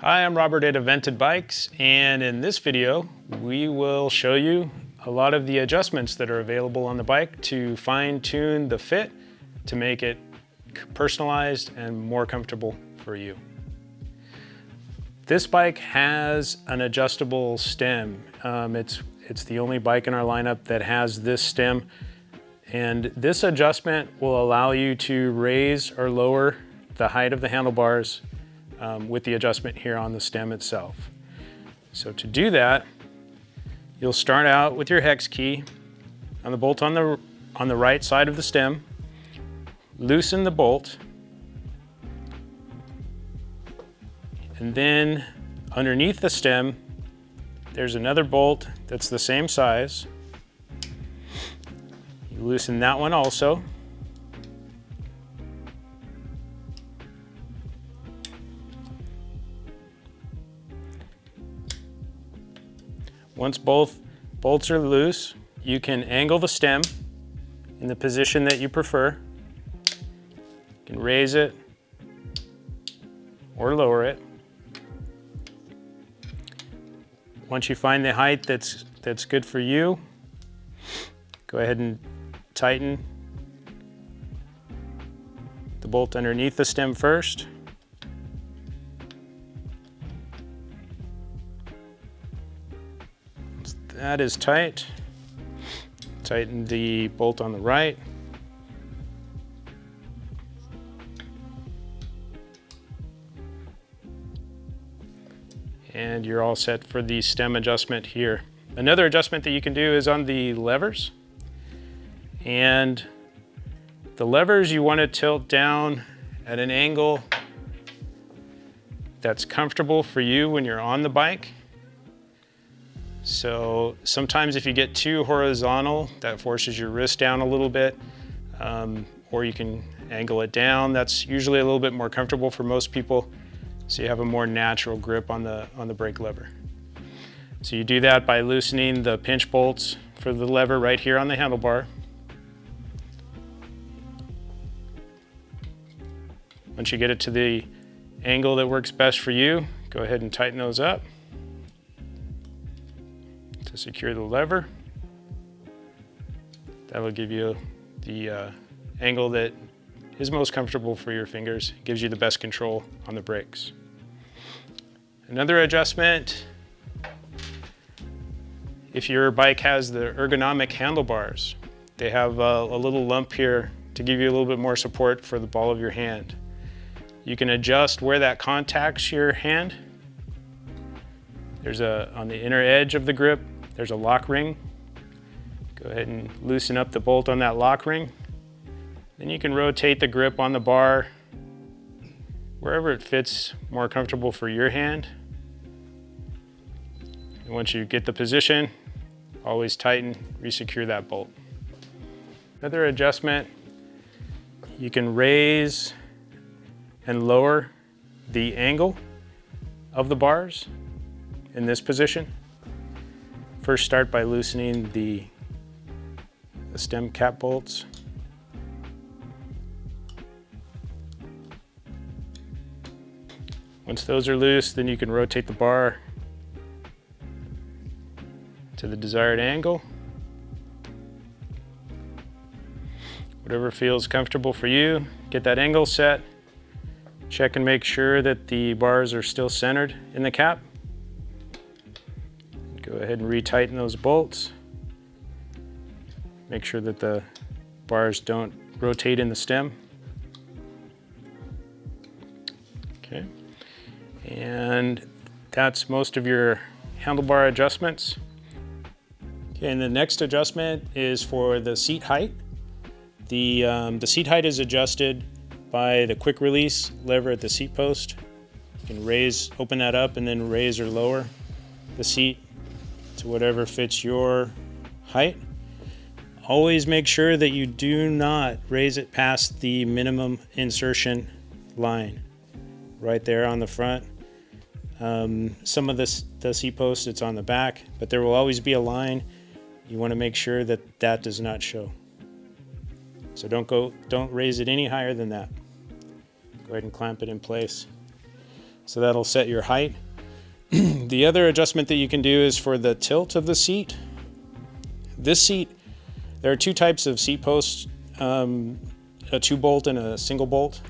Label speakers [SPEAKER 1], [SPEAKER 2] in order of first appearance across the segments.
[SPEAKER 1] Hi, I'm Robert at Aventon Bikes, and in this video we will show you a lot of the adjustments that are available on the bike to fine-tune the fit to make it personalized and more comfortable for you. This bike has an adjustable stem. It's the only bike in our lineup that has this stem, and this adjustment will allow you to raise or lower the height of the handlebars with the adjustment here on the stem itself. So to do that, you'll start out with your hex key on the bolt on the right side of the stem. Loosen the bolt, and then underneath the stem there's another bolt that's the same size. You loosen that one also. Once both bolts are loose, you can angle the stem in the position that you prefer. You can raise it or lower it. Once you find the height that's good for you, go ahead and tighten the bolt underneath the stem first. Once that is tight, tighten the bolt on the right. And you're all set for the stem adjustment here. Another adjustment that you can do is on the levers. And the levers you want to tilt down at an angle that's comfortable for you when you're on the bike. So sometimes if you get too horizontal, that forces your wrist down a little bit, or you can angle it down. That's usually a little bit more comfortable for most people, so you have a more natural grip on the brake lever. So you do that by loosening the pinch bolts for the lever right here on the handlebar. Once you get it to the angle that works best for you, go ahead and tighten those up to secure the lever. That'll give you the angle that is most comfortable for your fingers. It gives you the best control on the brakes. Another adjustment, if your bike has the ergonomic handlebars, they have a little lump here to give you a little bit more support for the ball of your hand. You can adjust where that contacts your hand. On the inner edge of the grip, there's a lock ring. Go ahead and loosen up the bolt on that lock ring. Then you can rotate the grip on the bar wherever it fits more comfortable for your hand. And once you get the position, always tighten, resecure that bolt. Another adjustment, you can raise and lower the angle of the bars in this position. First start by loosening the stem cap bolts. Once those are loose, then you can rotate the bar to the desired angle. Whatever feels comfortable for you, get that angle set. Check and make sure that the bars are still centered in the cap. Go ahead and retighten those bolts. Make sure that the bars don't rotate in the stem. Okay. And that's most of your handlebar adjustments. Okay, and the next adjustment is for the seat height. The seat height is adjusted by the quick release lever at the seat post. You can open that up and then raise or lower the seat to whatever fits your height. Always make sure that you do not raise it past the minimum insertion line right there on the front. Some of the seat posts, it's on the back, but there will always be a line. You want to make sure that that does not show. So don't raise it any higher than that. Go ahead and clamp it in place. So that'll set your height. The other adjustment that you can do is for the tilt of the seat. This seat, there are two types of seat posts, a 2-bolt and a single bolt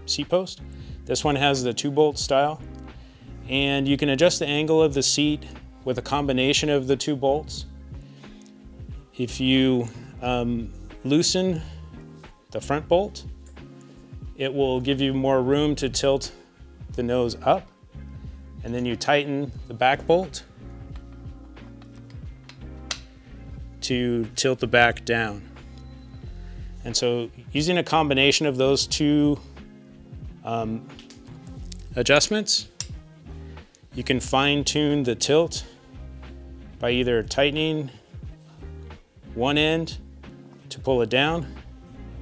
[SPEAKER 1] seat post. This one has the 2-bolt style, and you can adjust the angle of the seat with a combination of the 2 bolts. If you loosen the front bolt, it will give you more room to tilt the nose up, and then you tighten the back bolt to tilt the back down. And so using a combination of those two adjustments, you can fine-tune the tilt by either tightening one end to pull it down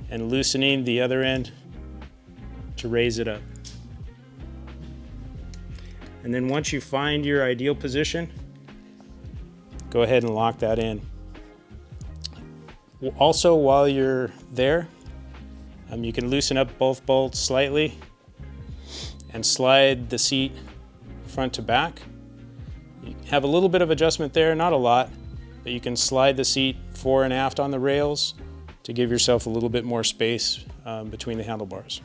[SPEAKER 1] and loosening the other end to raise it up. And then once you find your ideal position, go ahead and lock that in. Also, while you're there, you can loosen up both bolts slightly and slide the seat front to back. You have a little bit of adjustment there, not a lot, but you can slide the seat fore and aft on the rails to give yourself a little bit more space between the handlebars.